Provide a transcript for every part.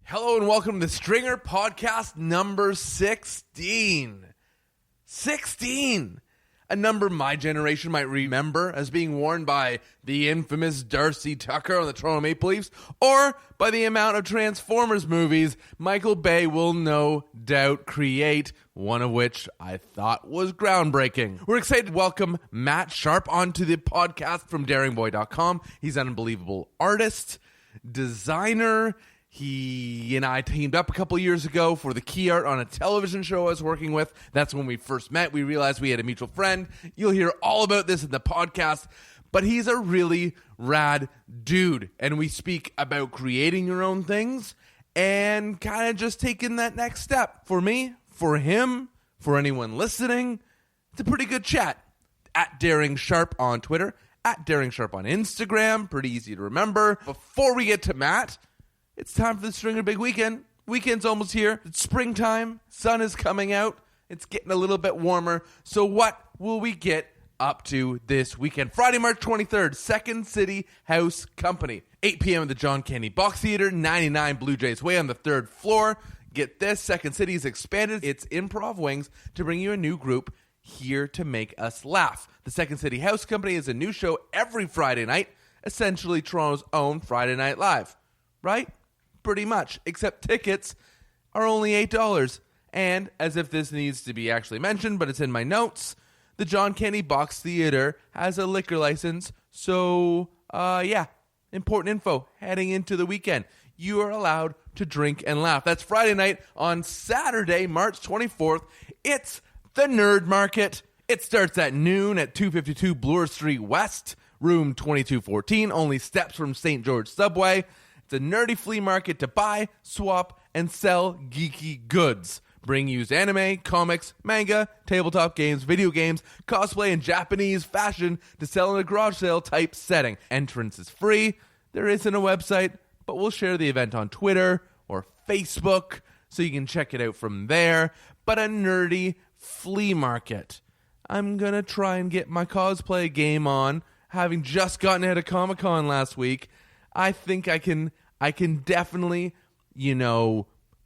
Hello and welcome to the Stringer Podcast number 16. 16! A number my generation might remember as being worn by the infamous Darcy Tucker on the Toronto Maple Leafs, or by the amount of Transformers movies Michael Bay will no doubt create, one of which I thought was groundbreaking. We're excited to welcome Matt Sharpe onto the podcast from daringboy.com. He's an unbelievable artist, designer. He and I teamed up a couple years ago for the key art on a television show I was working with. That's when we first met. We realized we had a mutual friend. You'll hear all about this in the podcast. But he's a really rad dude. And we speak about creating your own things and kind of just taking that next step. For me, for him, for anyone listening, it's a pretty good chat. At Daring Sharpe on Twitter, at Daring Sharpe on Instagram. Pretty easy to remember. Before we get to Matt, it's time for the Stringer Big Weekend. Weekend's almost here. It's springtime. Sun is coming out. It's getting a little bit warmer. So what will we get up to this weekend? Friday, March 23rd, Second City House Company. 8 p.m. at the John Candy Box Theater, 99 Blue Jays Way on the 3rd floor. Get this, Second City has expanded its improv wings to bring you a new group here to make us laugh. The Second City House Company is a new show every Friday night, essentially Toronto's own Friday Night Live. Right? Pretty much, except tickets are only $8. And, as if this needs to be actually mentioned, but it's in my notes, the John Candy Box Theater has a liquor license. So, important info heading into the weekend. You are allowed to drink and laugh. That's Friday night. On Saturday, March 24th, it's the Nerd Market. It starts at noon at 252 Bloor Street West, room 2214, only steps from St. George Subway. It's a nerdy flea market to buy, swap, and sell geeky goods. Bring used anime, comics, manga, tabletop games, video games, cosplay, and Japanese fashion to sell in a garage sale type setting. Entrance is free. There isn't a website, but we'll share the event on Twitter or Facebook so you can check it out from there. But a nerdy flea market. I'm going to try and get my cosplay game on, having just gotten out of Comic-Con last week. I think I can definitely,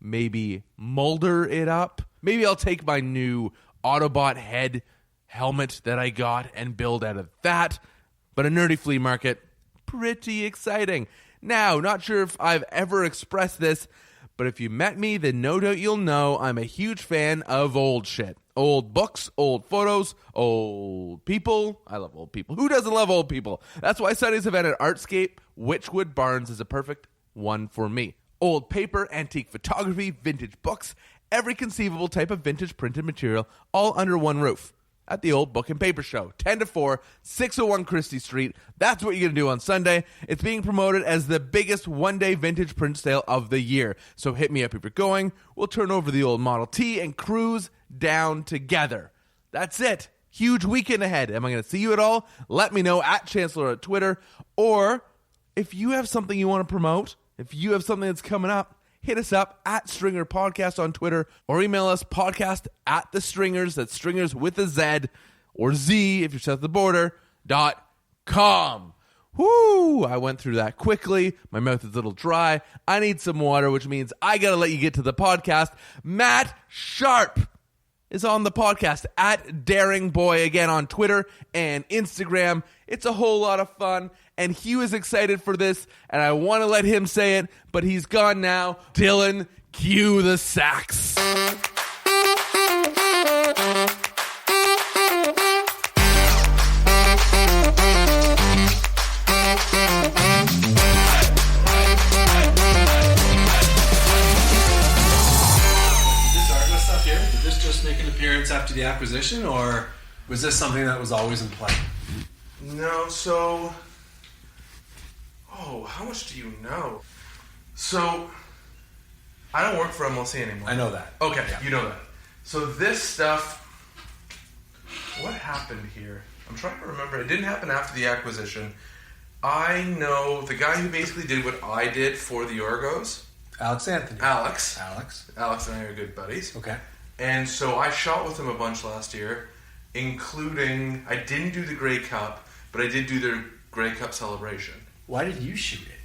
maybe molder it up. Maybe I'll take my new Autobot head helmet that I got and build out of that. But a nerdy flea market, pretty exciting. Now, not sure if I've ever expressed this, but if you met me, then no doubt you'll know I'm a huge fan of old shit. Old books, old photos, old people. I love old people. Who doesn't love old people? That's why Sunday's event at Artscape, Witchwood Barns, is a perfect one for me. Old paper, antique photography, vintage books, every conceivable type of vintage printed material, all under one roof. At the Old Book and Paper Show, 10 to 4, 601 Christie Street. That's what you're going to do on Sunday. It's being promoted as the biggest one-day vintage print sale of the year. So hit me up if you're going. We'll turn over the old Model T and cruise down together. That's it. Huge weekend ahead. Am I going to see you at all? Let me know at Chancellor at Twitter. Or if you have something you want to promote, if you have something that's coming up, hit us up at Stringer Podcast on Twitter or email us podcast at the Stringers. That's Stringers with a Z or Z if you're south of the border, .com. Whoo! I went through that quickly. My mouth is a little dry. I need some water, which means I got to let you get to the podcast. Matt Sharpe is on the podcast at Daring Boy again on Twitter and Instagram. It's a whole lot of fun, and he was excited for this, and I want to let him say it, but he's gone now. Dylan, cue the sax. After the acquisition, or was this something that was always in play? No, so... Oh, how much do you know? So, I don't work for MLC anymore. I know that. Okay, yeah. You know that. So this stuff... What happened here? I'm trying to remember. It didn't happen after the acquisition. I know the guy who basically did what I did for the Orgos. Alex Anthony. Alex and I are good buddies. Okay. And so I shot with him a bunch last year, including, I didn't do the Grey Cup, but I did do their Grey Cup celebration. Why did you shoot it?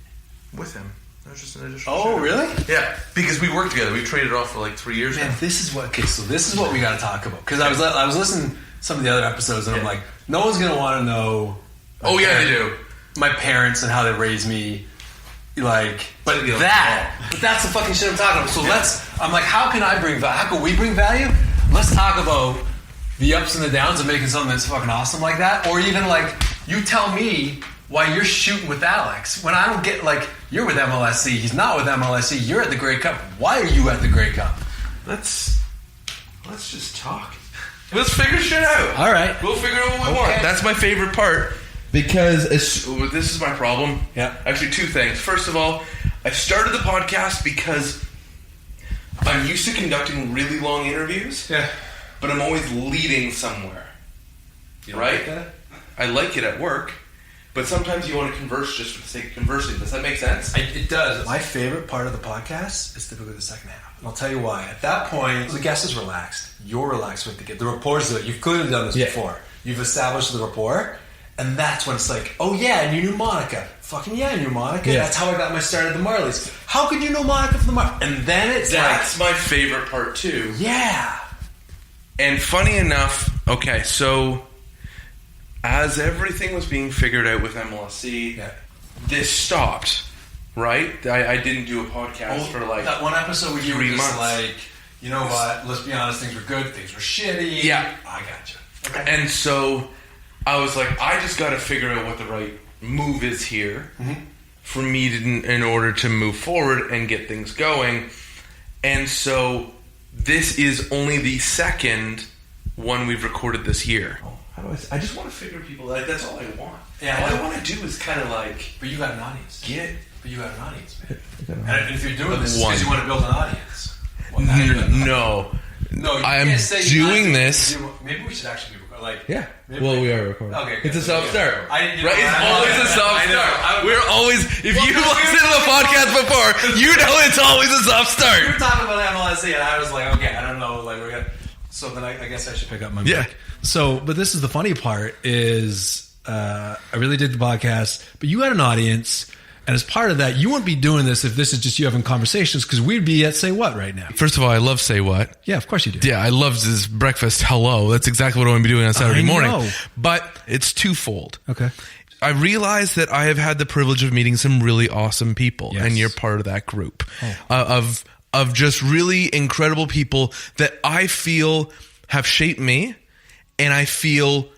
With him. That was just an additional. Oh, really? Yeah, because we worked together. We traded off for like 3 years. Man, now. this is what we got to talk about. Because I was listening to some of the other episodes, and I'm like, no one's gonna want to know. Oh yeah, they do. My parents and how they raised me, like, but that's the fucking shit I'm talking about. So I'm like, how can we bring value? Let's talk about the ups and the downs of making something that's fucking awesome like that, or even like, you tell me why you're shooting with Alex when I don't get, like, you're with MLSC, he's not with MLSC, you're at the Grey Cup. Why are you at the Grey Cup? Let's just talk. Let's figure shit out. All right, we'll figure out what we want. That's my favorite part. Because this is my problem. Yeah. Actually, two things. First of all, I started the podcast because I'm used to conducting really long interviews. Yeah. But I'm always leading somewhere. You right? Like that? I like it at work. But sometimes you want to converse just for the sake of conversing. Does that make sense? It does. My favorite part of the podcast is typically the second half. And I'll tell you why. At that point, the guest is relaxed. You're relaxed with the guest. The rapport's there. You've clearly done this before. You've established the rapport. And that's when it's like, oh yeah, and you knew Monica. Fucking yeah, I knew Monica. Yeah. That's how I got my start at the Marleys. How could you know Monica from the Marleys? And then that's my favorite part too. Yeah. And funny enough, okay, so as everything was being figured out with MLSC, this stopped, right? I didn't do a podcast for like that one episode where you were 3 just months. like, you know what, let's be honest, things were good, things were shitty. Yeah. I got you. Okay. And so I was like, I just got to figure out what the right move is here for me in order to move forward and get things going. And so this is only the second one we've recorded this year. Oh, how do I just want to figure people out. That's all I want. Yeah, all I want to do is kind of like... But you got an audience. But you got an audience, man. And if you're doing this, it's because you want to build an audience. Well, No, I am doing this. Maybe we should actually be like... Yeah. Well, we are recording. Okay. It's a self-start. Right? It's always a self-start. We're always... If you listened to the podcast before, you know it's always a self-start. We were talking about MLSC, and I was like, okay, I don't know. Like, we're gonna... So then I guess I should pick up my mic. So, but this is the funny part is I really did the podcast, but you had an audience... And as part of that, you wouldn't be doing this if this is just you having conversations, because we'd be at Say What right now. First of all, I love Say What. Yeah, of course you do. Yeah, I love this breakfast hello. That's exactly what I'm going to be doing on Saturday morning. But it's twofold. Okay. I realize that I have had the privilege of meeting some really awesome people, and you're part of that group of just really incredible people that I feel have shaped me, and I feel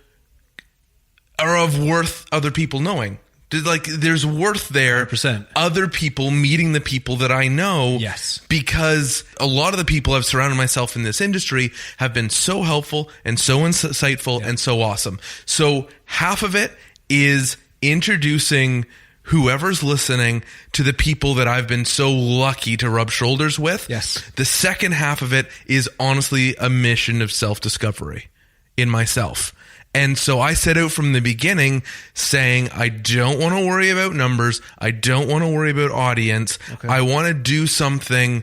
are of worth other people knowing. Like, there's worth there. 100%. Other people meeting the people that I know. Yes. Because a lot of the people I've surrounded myself in this industry have been so helpful and so insightful and so awesome. So half of it is introducing whoever's listening to the people that I've been so lucky to rub shoulders with. Yes. The second half of it is honestly a mission of self-discovery in myself. And so I set out from the beginning saying, I don't want to worry about numbers. I don't want to worry about audience. Okay. I want to do something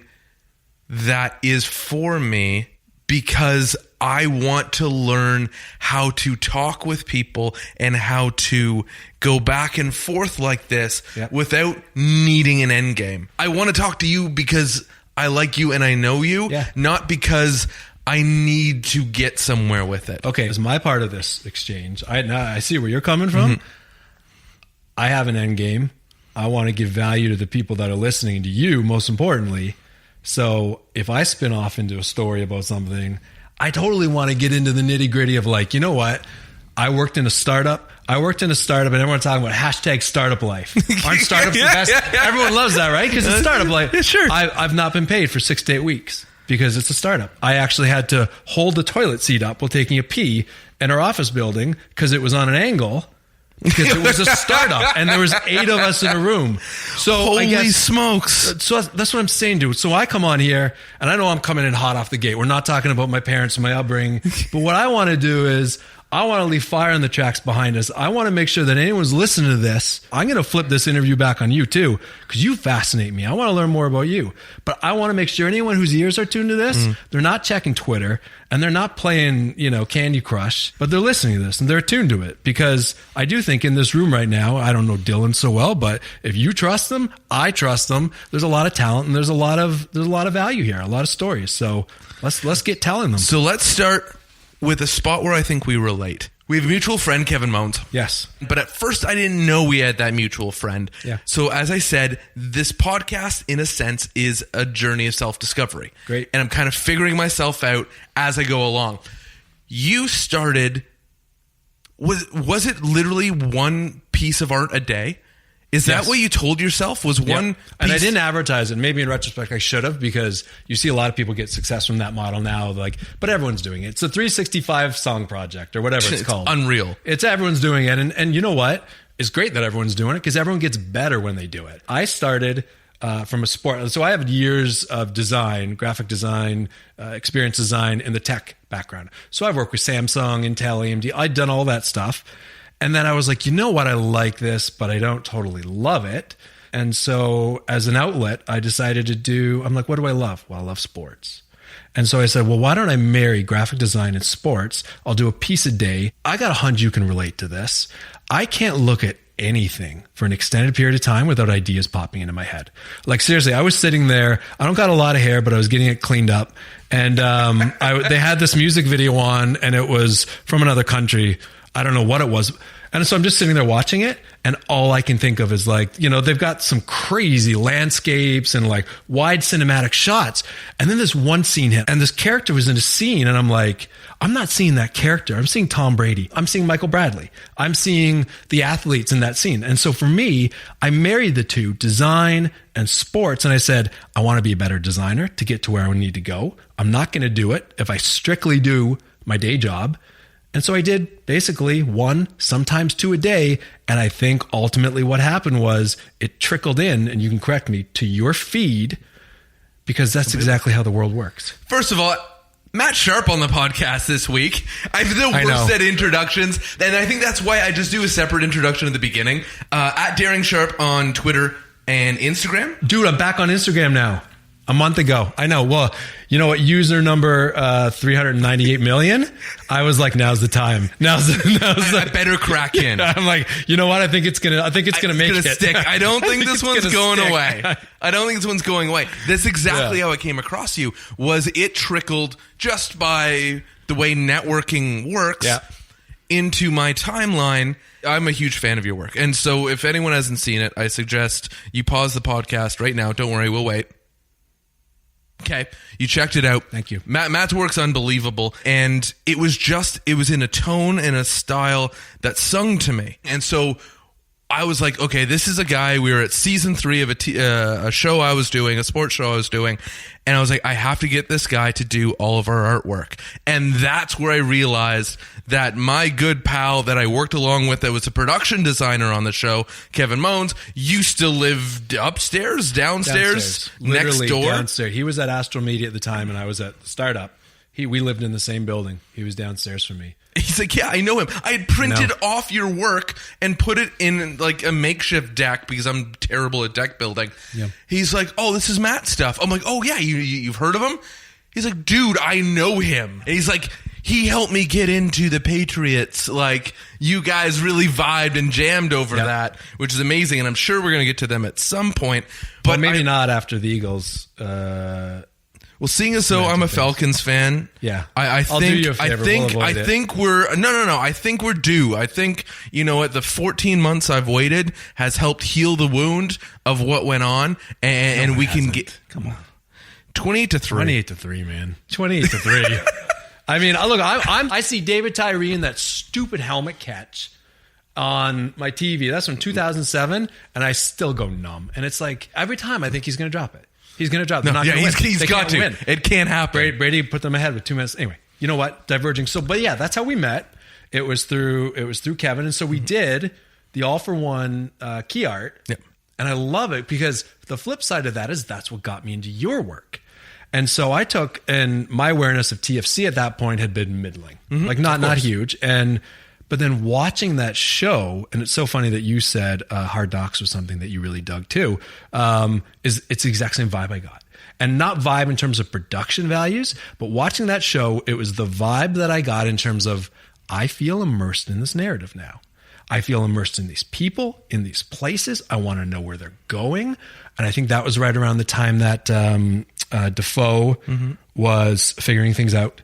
that is for me because I want to learn how to talk with people and how to go back and forth like this without needing an end game. I want to talk to you because I like you and I know you, not because I need to get somewhere with it. Okay, as my part of this exchange, I see where you're coming from. I have an end game. I want to give value to the people that are listening, to you, most importantly. So if I spin off into a story about something, I totally want to get into the nitty gritty of, like, you know what? I worked in a startup, and everyone's talking about hashtag startup life. Aren't startups the best? Everyone loves that, right? Because it's startup life. Yeah, sure. I've not been paid for 6 to 8 weeks. Because it's a startup. I actually had to hold the toilet seat up while taking a pee in our office building because it was on an angle, because it was a startup and there was 8 of us in a room. So holy smokes. So that's what I'm saying, dude. So I come on here and I know I'm coming in hot off the gate. We're not talking about my parents and my upbringing, but what I want to do is I want to leave fire in the tracks behind us. I want to make sure that anyone's listening to this. I'm going to flip this interview back on you too, because you fascinate me. I want to learn more about you. But I want to make sure anyone whose ears are tuned to this, they're not checking Twitter and they're not playing, Candy Crush, but they're listening to this and they're tuned to it. Because I do think in this room right now, I don't know Dylan so well, but if you trust them, I trust them. There's a lot of talent and there's a lot of value here, a lot of stories. So let's get telling them. So let's start with a spot where I think we relate. We have a mutual friend, Kevin Mones. Yes. But at first, I didn't know we had that mutual friend. Yeah. So as I said, this podcast, in a sense, is a journey of self-discovery. Great. And I'm kind of figuring myself out as I go along. You started... Was it literally one piece of art a day? Is that what you told yourself was one piece? And I didn't advertise it. Maybe in retrospect I should have, because you see a lot of people get success from that model now, but everyone's doing it. It's a 365 song project or whatever it's called. Unreal. Everyone's doing it. And you know what? It's great that everyone's doing it because everyone gets better when they do it. I started from a sport. So I have years of design, graphic design, experience design in the tech background. So I've worked with Samsung, Intel, AMD. I'd done all that stuff. And then I was like, you know what? I like this, but I don't totally love it. And so as an outlet, I decided I'm like, what do I love? Well, I love sports. And so I said, well, why don't I marry graphic design and sports? I'll do a piece a day. I got a hunch you can relate to this. I can't look at anything for an extended period of time without ideas popping into my head. Like seriously, I was sitting there. I don't got a lot of hair, but I was getting it cleaned up. And they had this music video on, and it was from another country. I don't know what it was. And so I'm just sitting there watching it, and all I can think of is they've got some crazy landscapes and wide cinematic shots. And then this one scene hit, and this character was in a scene, and I'm like, I'm not seeing that character. I'm seeing Tom Brady. I'm seeing Michael Bradley. I'm seeing the athletes in that scene. And so for me, I married the two, design and sports. And I said, I want to be a better designer to get to where I need to go. I'm not going to do it if I strictly do my day job. And so I did basically one, sometimes two a day. And I think ultimately what happened was it trickled in, and you can correct me, to your feed, because that's exactly how the world works. First of all, Matt Sharpe on the podcast this week. I'm the worst at introductions, and I think that's why I just do a separate introduction at the beginning. At Daring Sharpe on Twitter and Instagram. Dude, I'm back on Instagram now. A month ago. I know. Well, you know what? User number 398 million. I was like, now's the time. I better crack in. I'm like, you know what? I think it's gonna make it. Stick. I don't think this one's going away. I don't think this one's going away. That's exactly how I came across you. Was it trickled just by the way networking works into my timeline? I'm a huge fan of your work. And so if anyone hasn't seen it, I suggest you pause the podcast right now. Don't worry, we'll wait. Okay, you checked it out. Thank you. Matt's work's unbelievable, and it was in a tone and a style that sung to me. And so I was like, okay, this is a guy. We were at season 3 of a show I was doing, a sports show I was doing, and I was like, I have to get this guy to do all of our artwork. And that's where I realized that my good pal that I worked along with, that was a production designer on the show, Kevin Mones, used to live upstairs, downstairs, next door. Downstairs. He was at Astral Media at the time, and I was at Startup. We lived in the same building. He was downstairs from me. He's like, yeah, I know him. I had printed off your work and put it in a makeshift deck because I'm terrible at deck building. Yeah. He's like, oh, this is Matt's stuff. I'm like, oh yeah, you've heard of him? He's like, dude, I know him. And he's like, he helped me get into the Patriots. You guys really vibed and jammed over that, which is amazing. And I'm sure we're going to get to them at some point. But maybe not after the Eagles. Well, seeing as though I'm a Falcons fan, I think do you a favor. I think we're no. I think we're due. I think the 14 months I've waited has helped heal the wound of what went on, and we can get 28-3. 28-3, man. 28-3. I mean, look, I see David Tyree in that stupid helmet catch on my TV. That's from 2007, and I still go numb. And it's like every time I think he's going to drop it. He's going to drop. They're not going to win. He's got to. Win. It can't happen. Brady put them ahead with 2 minutes. Anyway, you know what? Diverging. So, but yeah, that's how we met. It was through Kevin, and so we did the All for One key art. Yep. And I love it because the flip side of that is that's what got me into your work. And so I took, and my awareness of TFC at that point had been middling, like not huge. But then watching that show, and it's so funny that you said Hard Knocks was something that you really dug too, it's the exact same vibe I got. And not vibe in terms of production values, but watching that show, it was the vibe that I got in terms of, I feel immersed in this narrative now. I feel immersed in these people, in these places. I want to know where they're going. And I think that was right around the time that Defoe was figuring things out.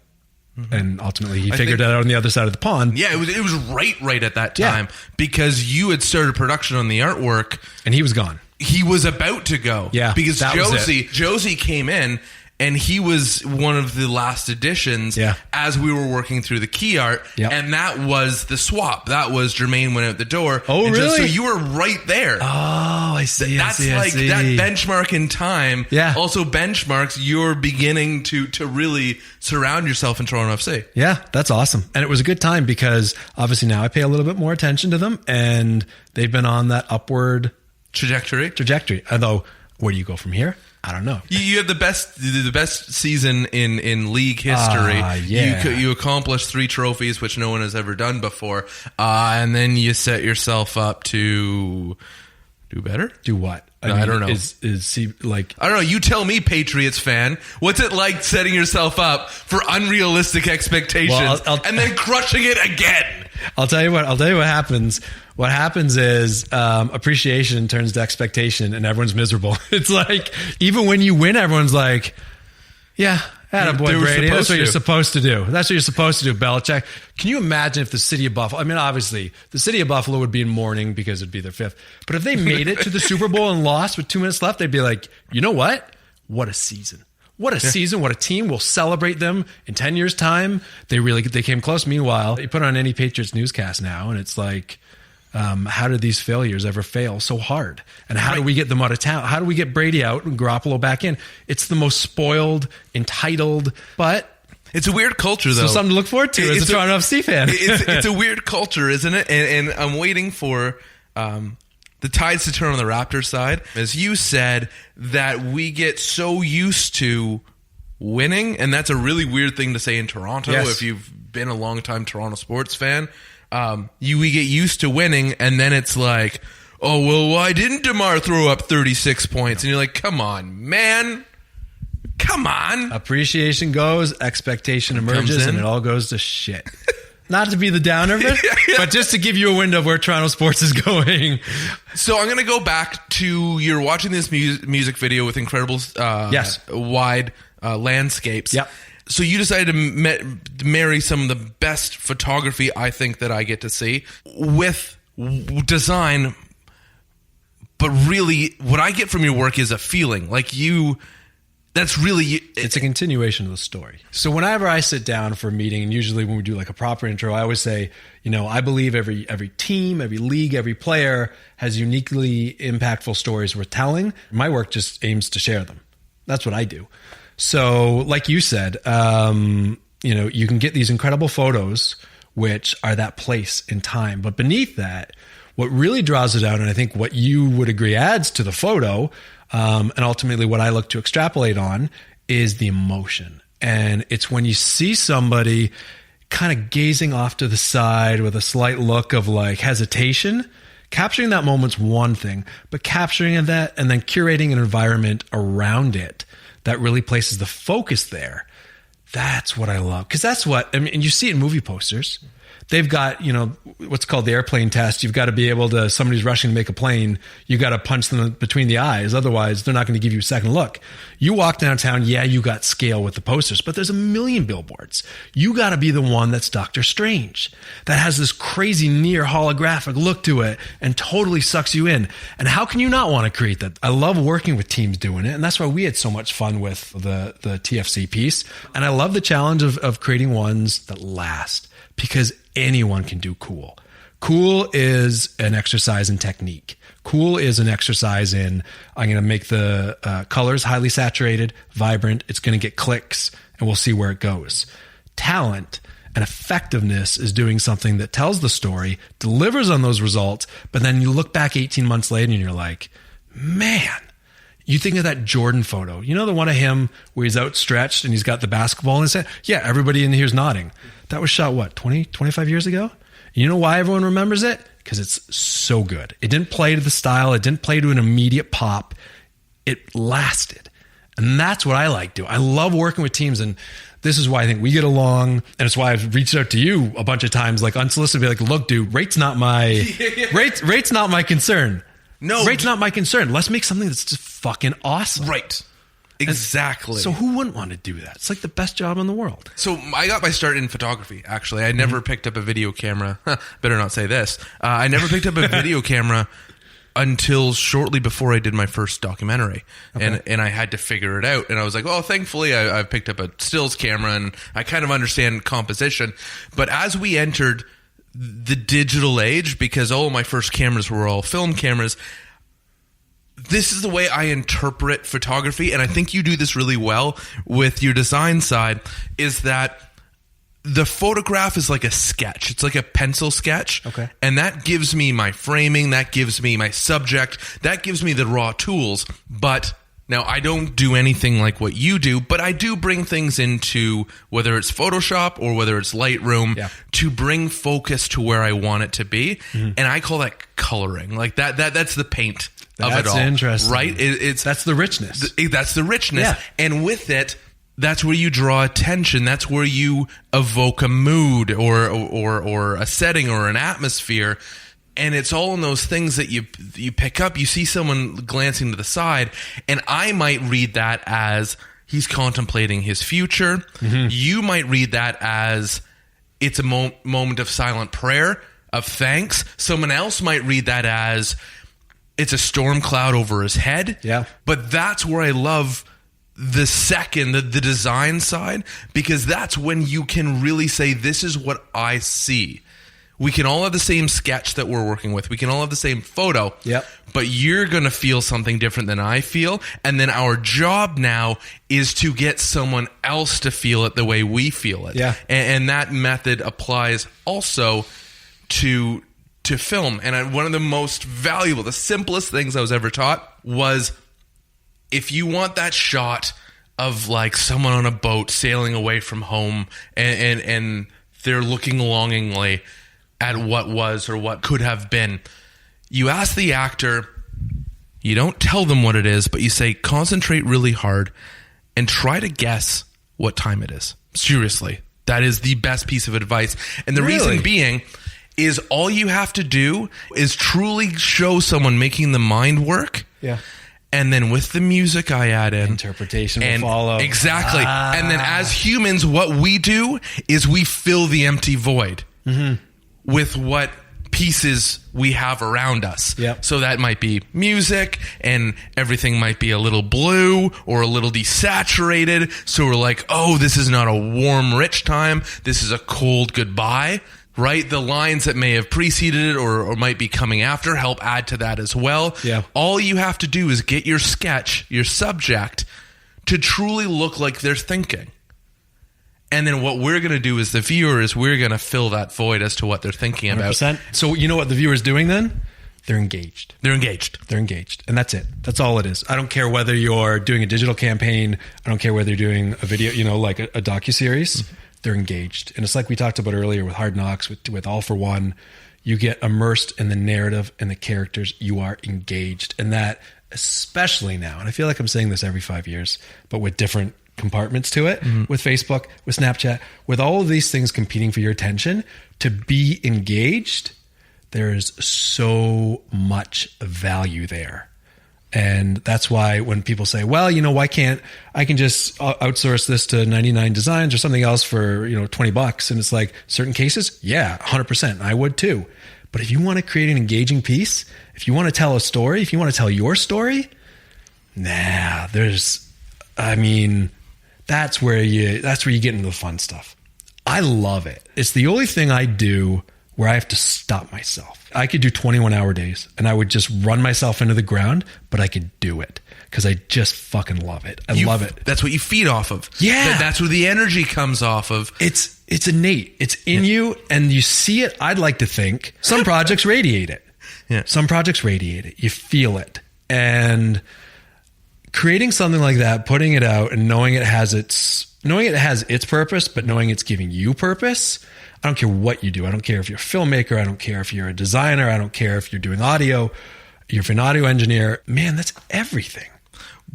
And ultimately he figured it out on the other side of the pond. Yeah, it was right at that time because you had started production on the artwork. And he was gone. He was about to go. Yeah, because Josie came in and he was one of the last additions as we were working through the key art. Yep. And that was the swap. That was Jermaine went out the door. Oh, and really? So you were right there. Oh, I see. That's that benchmark in time. Yeah. Also benchmarks you're beginning to really surround yourself in Toronto FC. Yeah, that's awesome. And it was a good time because obviously now I pay a little bit more attention to them and they've been on that upward trajectory. Although, where do you go from here? I don't know. You had the best season in league history. Yeah. You accomplished 3 trophies, which no one has ever done before. And then you set yourself up to do better. Do what? I don't know. Is he like? I don't know. You tell me, Patriots fan. What's it like setting yourself up for unrealistic expectations and then crushing it again? I'll tell you what happens. What happens is appreciation turns to expectation and everyone's miserable. It's like, even when you win, everyone's like, yeah, attaboy, Brady. That's what you're supposed to do. That's what you're supposed to do, Belichick. Can you imagine if the city of Buffalo, I mean, obviously, the city of Buffalo would be in mourning because it'd be their 5th. But if they made it to the Super Bowl and lost with 2 minutes left, they'd be like, you know what? What a season. What a season. What a team. We'll celebrate them in 10 years' time. They came close. Meanwhile, you put on any Patriots newscast now, and it's like, how did these failures ever fail so hard? And how do we get them out of town? How do we get Brady out and Garoppolo back in? It's the most spoiled, entitled, but it's a weird culture, though. So something to look forward to as a Toronto FC fan. It's a weird culture, isn't it? And I'm waiting for the tides to turn on the Raptors side. As you said, that we get so used to winning, and that's a really weird thing to say in Toronto if you've been a long-time Toronto sports fan. We get used to winning, and then it's like, oh, well, why didn't DeMar throw up 36 points? And you're like, come on, man. Come on. Appreciation goes, expectation emerges, and it all goes to shit. Not to be the downer of it, but just to give you a window of where Toronto sports is going. So I'm going to go back to, you're watching this music video with incredible wide landscapes. Yep. So you decided to marry some of the best photography I think that I get to see with design. But really, what I get from your work is a feeling. Like that's really... It's a continuation of the story. So whenever I sit down for a meeting, and usually when we do like a proper intro, I always say, I believe every team, every league, every player has uniquely impactful stories worth telling. My work just aims to share them. That's what I do. So like you said, you can get these incredible photos, which are that place in time. But beneath that, what really draws it out, and I think what you would agree adds to the photo, and ultimately what I look to extrapolate on, is the emotion. And it's when you see somebody kind of gazing off to the side with a slight look of like hesitation. Capturing that moment's one thing, but capturing that and then curating an environment around it that really places the focus there. That's what I love. Because that's what, and you see it in movie posters. They've got, what's called the airplane test. You've got to be able to, somebody's rushing to make a plane. You got to punch them between the eyes. Otherwise, they're not going to give you a second look. You walk downtown, you got scale with the posters, but there's a million billboards. You got to be the one that's Doctor Strange, that has this crazy near holographic look to it and totally sucks you in. And how can you not want to create that? I love working with teams doing it. And that's why we had so much fun with the TFC piece. And I love the challenge of creating ones that last, because anyone can do cool. Cool is an exercise in technique. Cool is an exercise in, I'm going to make the colors highly saturated, vibrant. It's going to get clicks, and we'll see where it goes. Talent and effectiveness is doing something that tells the story, delivers on those results, but then you look back 18 months later and you're like, man, You think of that Jordan photo. You know the one of him where he's outstretched and he's got the basketball in his hand? Yeah, everybody in here's nodding. That was shot, what, 20, 25 years ago? You know why everyone remembers it? Because it's so good. It didn't play to the style. It didn't play to an immediate pop. It lasted. And that's what I like doing. I love working with teams, and this is why I think we get along, and it's why I've reached out to you a bunch of times, like unsolicited, be like, look, dude, rate's not my concern. No, rate's not my concern. Let's make something that's just fucking awesome. Right. Exactly. So who wouldn't want to do that? It's like the best job in the world. So I got my start in photography, actually. I never picked up a video camera. Better not say this. I never picked up a video camera until shortly before I did my first documentary. Okay. And I had to figure it out. And I was like, oh, thankfully I picked up a stills camera and I kind of understand composition. But as we entered the digital age, because all of my first cameras were all film cameras, this is the way I interpret photography, and I think you do this really well with your design side, is that the photograph is like a sketch. It's like a pencil sketch. Okay. And that gives me my framing, that gives me my subject, that gives me the raw tools. But now I don't do anything like what you do, but I do bring things into, whether it's Photoshop or whether it's Lightroom, to bring focus to where I want it to be. Mm-hmm. And I call that coloring. Like that's the paint. Of it all, interesting, right? That's the richness. That's the richness, and with it, that's where you draw attention. That's where you evoke a mood or a setting or an atmosphere, and it's all in those things that you pick up. You see someone glancing to the side, and I might read that as he's contemplating his future. Mm-hmm. You might read that as it's a moment of silent prayer, of thanks. Someone else might read that as it's a storm cloud over his head. Yeah. But that's where I love the design side, because that's when you can really say, this is what I see. We can all have the same sketch that we're working with. We can all have the same photo. Yep. But you're going to feel something different than I feel. And then our job now is to get someone else to feel it the way we feel it. Yeah. And that method applies also to film. And one of the most valuable, the simplest things I was ever taught was, if you want that shot of like someone on a boat sailing away from home and they're looking longingly at what was or what could have been, you ask the actor, you don't tell them what it is, but you say, concentrate really hard and try to guess what time it is. Seriously. That is the best piece of advice. And the reason being is all you have to do is truly show someone making the mind work. Yeah. And then with the music I add in, interpretation will follow. Exactly. And then as humans, what we do is we fill the empty void with what pieces we have around us. Yep. So that might be music, and everything might be a little blue or a little desaturated. So we're like, oh, this is not a warm, rich time. This is a cold goodbye. Right? The lines that may have preceded it or might be coming after help add to that as well. Yeah. All you have to do is get your sketch, your subject, to truly look like they're thinking. And then what we're going to do as the viewer is we're going to fill that void as to what they're thinking 100%. About. So you know what the viewer's doing then? They're engaged. They're engaged. They're engaged. And that's it. That's all it is. I don't care whether you're doing a digital campaign. I don't care whether you're doing a video, like a docuseries. Mm-hmm. They're engaged. And it's like we talked about earlier with Hard Knocks, with All for One. You get immersed in the narrative and the characters. You are engaged. And that, especially now, and I feel like I'm saying this every 5 years, but with different compartments to it, with Facebook, with Snapchat, with all of these things competing for your attention, to be engaged, there's so much value there. And that's why when people say, well, why can't I can just outsource this to 99 Designs or something else for, $20. And it's like, certain cases, yeah, 100%. I would too. But if you want to create an engaging piece, if you want to tell a story, if you want to tell your story, that's where you get into the fun stuff. I love it. It's the only thing I do where I have to stop myself. I could do 21-hour days and I would just run myself into the ground, but I could do it because I just fucking love it. I love it. That's what you feed off of. Yeah. That's where the energy comes off of. It's innate. It's in you and you see it. I'd like to think some projects radiate it. Yeah. Some projects radiate it. You feel it. And creating something like that, putting it out and knowing it has its purpose, but knowing it's giving you purpose. I don't care what you do. I don't care if you're a filmmaker. I don't care if you're a designer. I don't care if you're doing audio. If you're an audio engineer, man, that's everything.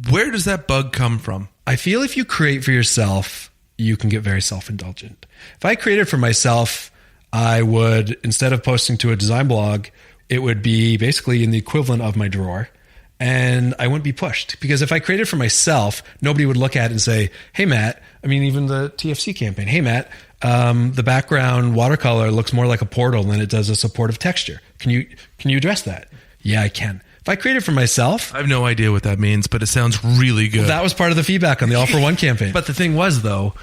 Where does that bug come from? I feel if you create for yourself, you can get very self-indulgent. If I created for myself, I would, instead of posting to a design blog, it would be basically in the equivalent of my drawer. And I wouldn't be pushed, because if I created for myself, nobody would look at it and say, hey, Matt, I mean, even the TFC campaign, hey, Matt, the background watercolor looks more like a portal than it does a supportive texture. Can you address that? Yeah, I can. If I created for myself, I have no idea what that means, but it sounds really good. That was part of the feedback on the All for One campaign. But the thing was, though,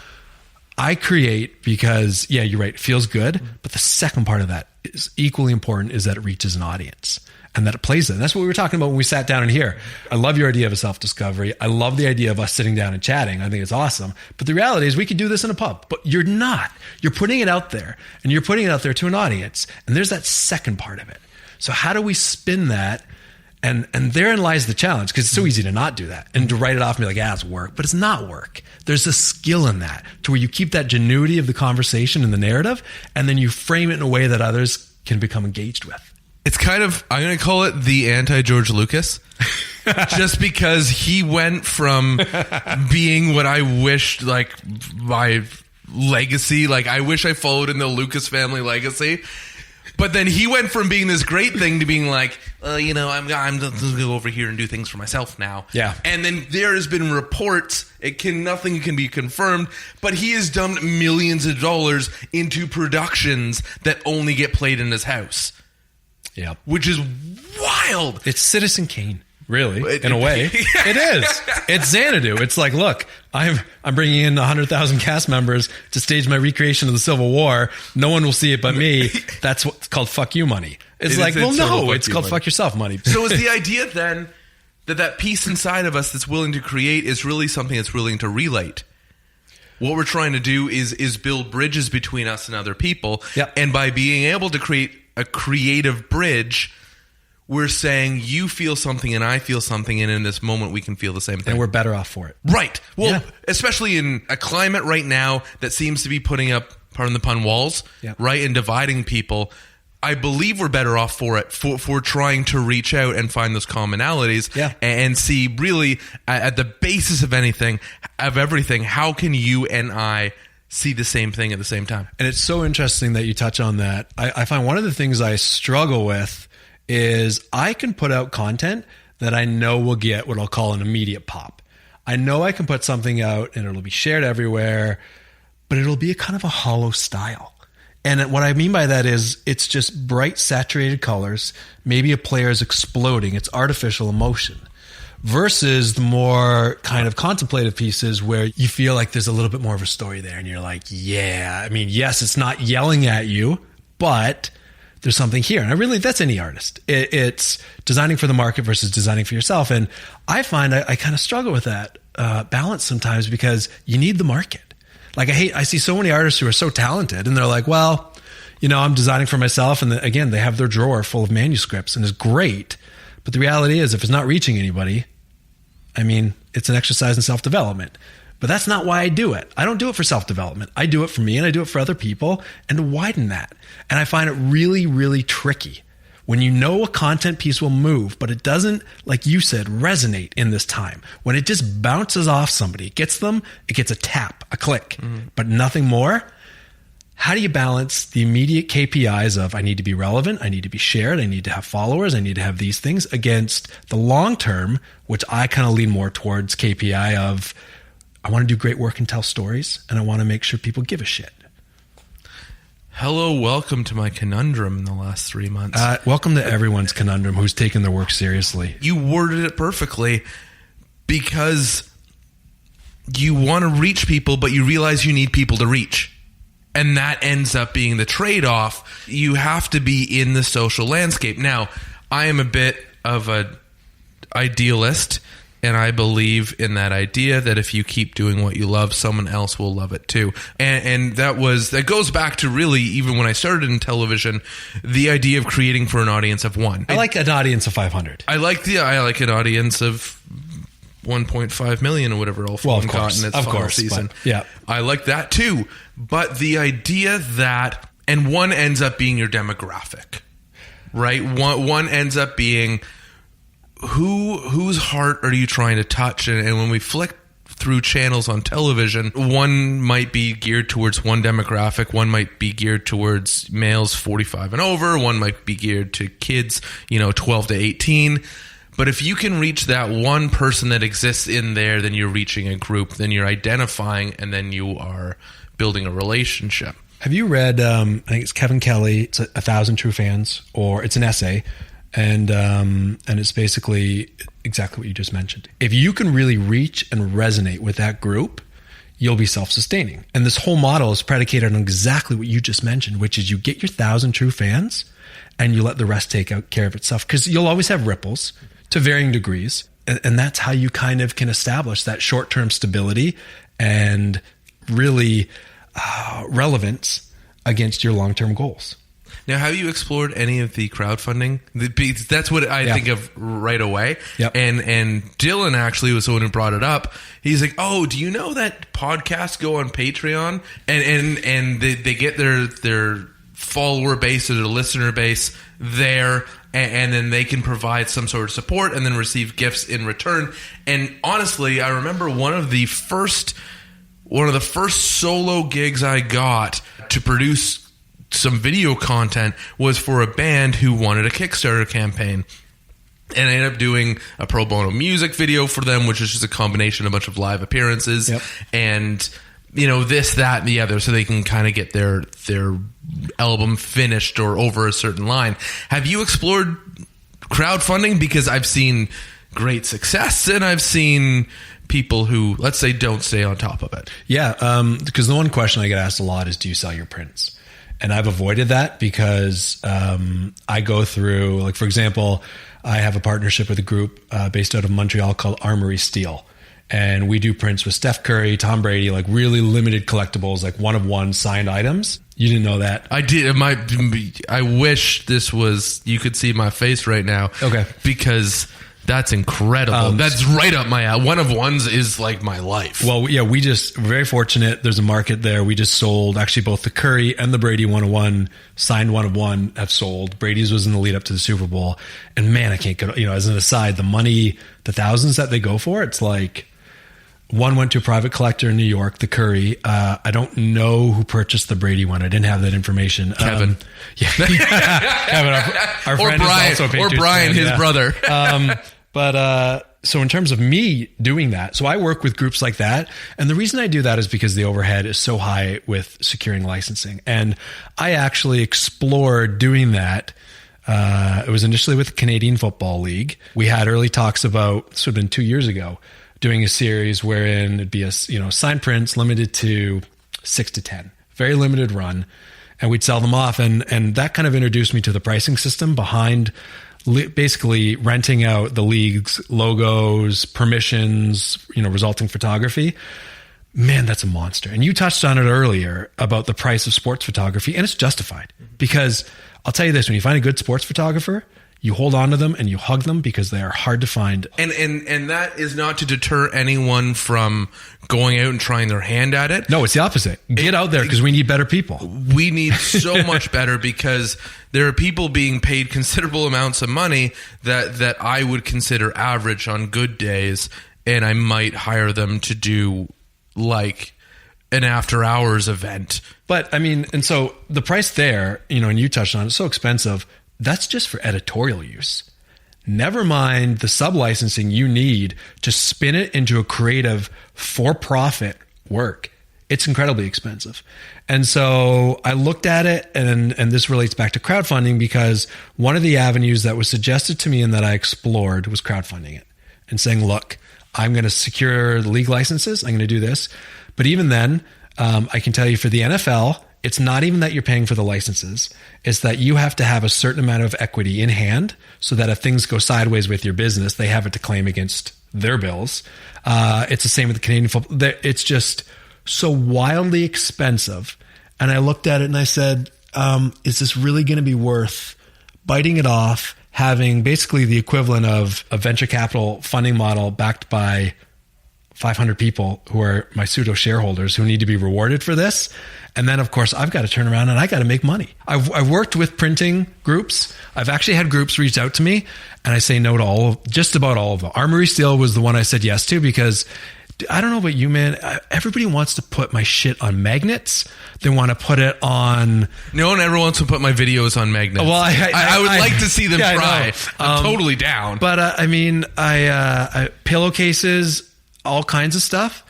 I create because, yeah, you're right, it feels good. But the second part of that is equally important, is that it reaches an audience and that it plays it. And that's what we were talking about when we sat down in here. I love your idea of a self-discovery. I love the idea of us sitting down and chatting. I think it's awesome. But the reality is we could do this in a pub, but you're not. You're putting it out there, and you're putting it out there to an audience. And there's that second part of it. So how do we spin that? And therein lies the challenge, because it's so easy to not do that and to write it off and be like, yeah, it's work, but it's not work. There's a skill in that, to where you keep that genuity of the conversation and the narrative, and then you frame it in a way that others can become engaged with. It's kind of, I'm going to call it the anti-George Lucas, just because he went from being what I wished, like, my legacy, like, I wish I followed in the Lucas family legacy. But then he went from being this great thing to being like, I'm just going to go over here and do things for myself now. Yeah. And then there has been reports, nothing can be confirmed, but he has dumped millions of dollars into productions that only get played in his house. Yeah. Which is wild. It's Citizen Kane. Really, in a way, it is. It's Xanadu. It's like, look, I'm bringing in 100,000 cast members to stage my recreation of the Civil War. No one will see it but me. That's what's called fuck you money. It's like, well, no, it's called fuck yourself money. So is the idea then that piece inside of us that's willing to create is really something that's willing to relate? What we're trying to do is build bridges between us and other people. Yep. And by being able to create a creative bridge, we're saying you feel something and I feel something, and in this moment we can feel the same thing. And we're better off for it. Right. Well, especially in a climate right now that seems to be putting up, pardon the pun, walls, right, and dividing people. I believe we're better off for it, for trying to reach out and find those commonalities and see really at the basis of everything, how can you and I see the same thing at the same time? And it's so interesting that you touch on that. I find one of the things I struggle with is I can put out content that I know will get what I'll call an immediate pop. I know I can put something out and it'll be shared everywhere, but it'll be a kind of a hollow style. And what I mean by that is it's just bright, saturated colors. Maybe a player is exploding. It's artificial emotion. Versus the more kind of contemplative pieces where you feel like there's a little bit more of a story there. And you're like, yeah, I mean, yes, it's not yelling at you, but there's something here. And that's any artist. It's designing for the market versus designing for yourself. And I find I kind of struggle with that balance sometimes, because you need the market. Like I see so many artists who are so talented and they're like, well, I'm designing for myself. And again, they have their drawer full of manuscripts and it's great. But the reality is, if it's not reaching anybody, I mean, it's an exercise in self-development. But that's not why I do it. I don't do it for self-development. I do it for me and I do it for other people, and to widen that. And I find it really, really tricky when you know a content piece will move, but it doesn't, like you said, resonate in this time. When it just bounces off somebody, it gets a tap, a click, but nothing more. How do you balance the immediate KPIs of I need to be relevant, I need to be shared, I need to have followers, I need to have these things, against the long term, which I kind of lean more towards KPI of I want to do great work and tell stories, and I want to make sure people give a shit. Hello, welcome to my conundrum in the last 3 months. Welcome to everyone's conundrum who's taken their work seriously. You worded it perfectly, because you want to reach people, but you realize you need people to reach. And that ends up being the trade-off. You have to be in the social landscape. Now, I am a bit of an idealist, and I believe in that idea that if you keep doing what you love, someone else will love it too. And that goes back to really, even when I started in television, the idea of creating for an audience of one. I like an audience of 500. I like an audience of 1.5 million or whatever all Fulham got in its final season. But, yeah, I like that too. But the idea that, and one ends up being your demographic, right? One ends up being whose heart are you trying to touch? And when we flick through channels on television, one might be geared towards one demographic, one might be geared towards males 45 and over, one might be geared to kids, 12 to 18. But if you can reach that one person that exists in there, then you're reaching a group, then you're identifying, and then you are building a relationship. Have you read, I think it's Kevin Kelly, it's 1,000 True Fans, or it's an essay, and it's basically exactly what you just mentioned. If you can really reach and resonate with that group, you'll be self-sustaining. And this whole model is predicated on exactly what you just mentioned, which is you get your 1,000 true fans and you let the rest take care of itself, because you'll always have ripples to varying degrees. And that's how you kind of can establish that short-term stability and really relevance against your long-term goals. Now, have you explored any of the crowdfunding? That's what I think of right away. Yep. And Dylan actually was the one who brought it up. He's like, "Oh, do you know that podcasts go on Patreon and they get their follower base or their listener base there, and then they can provide some sort of support and then receive gifts in return." And honestly, I remember one of the first solo gigs I got to produce some video content was for a band who wanted a Kickstarter campaign. And I ended up doing a pro bono music video for them, which is just a combination of a bunch of live appearances and, this, that, and the other, so they can kind of get their album finished or over a certain line. Have you explored crowdfunding? Because I've seen great success and I've seen people who, let's say, don't stay on top of it. Yeah, because the one question I get asked a lot is, do you sell your prints? And I've avoided that because I go through, like, for example, I have a partnership with a group based out of Montreal called Armory Steel. And we do prints with Steph Curry, Tom Brady, like really limited collectibles, like one-of-one signed items. You didn't know that? I did. I wish you could see my face right now. Okay. Because that's incredible. That's right up my alley. One of ones is like my life. Well, yeah, we're very fortunate. There's a market there. We just sold actually both the Curry and the Brady 101 signed 101 have sold. Brady's was in the lead up to the Super Bowl. And man, I can't get, as an aside, the money, the thousands that they go for, it's like one went to a private collector in New York, the Curry. I don't know who purchased the Brady one. I didn't have that information. Kevin. Kevin, our friend Brian, is also a Patriots or Brian, fan, his brother. But so in terms of me doing that, so I work with groups like that. And the reason I do that is because the overhead is so high with securing licensing. And I actually explored doing that. It was initially with the Canadian Football League. We had early talks about, sort of been 2 years ago, doing a series wherein it'd be a, signed prints limited to 6 to 10, very limited run. And we'd sell them off. And that kind of introduced me to the pricing system behind basically renting out the league's logos, permissions, resulting photography. Man, that's a monster. And you touched on it earlier about the price of sports photography, and it's justified because I'll tell you this, when you find a good sports photographer, you hold on to them and you hug them because they are hard to find. And that is not to deter anyone from going out and trying their hand at it. No, it's the opposite. Get out there because we need better people. We need so much better because there are people being paid considerable amounts of money that I would consider average on good days, and I might hire them to do like an after hours event. But I mean, and so the price there, and you touched on it, it's so expensive. That's just for editorial use. Never mind the sub-licensing you need to spin it into a creative for-profit work. It's incredibly expensive. And so I looked at it, and this relates back to crowdfunding because one of the avenues that was suggested to me and that I explored was crowdfunding it and saying, look, I'm going to secure the league licenses. I'm going to do this. But even then, I can tell you for the NFL, it's not even that you're paying for the licenses. It's that you have to have a certain amount of equity in hand so that if things go sideways with your business, they have it to claim against their bills. It's the same with the Canadian football. It's just so wildly expensive. And I looked at it and I said, is this really going to be worth biting it off, having basically the equivalent of a venture capital funding model backed by 500 people who are my pseudo shareholders who need to be rewarded for this. And then, of course, I've got to turn around and I got to make money. I've worked with printing groups. I've actually had groups reach out to me, and I say no to just about all of them. Armory Steel was the one I said yes to because I don't know about you, man. Everybody wants to put my shit on magnets. They want to put it on... No one ever wants to put my videos on magnets. Well, I would like to see them try. I'm totally down. But I pillowcases, all kinds of stuff.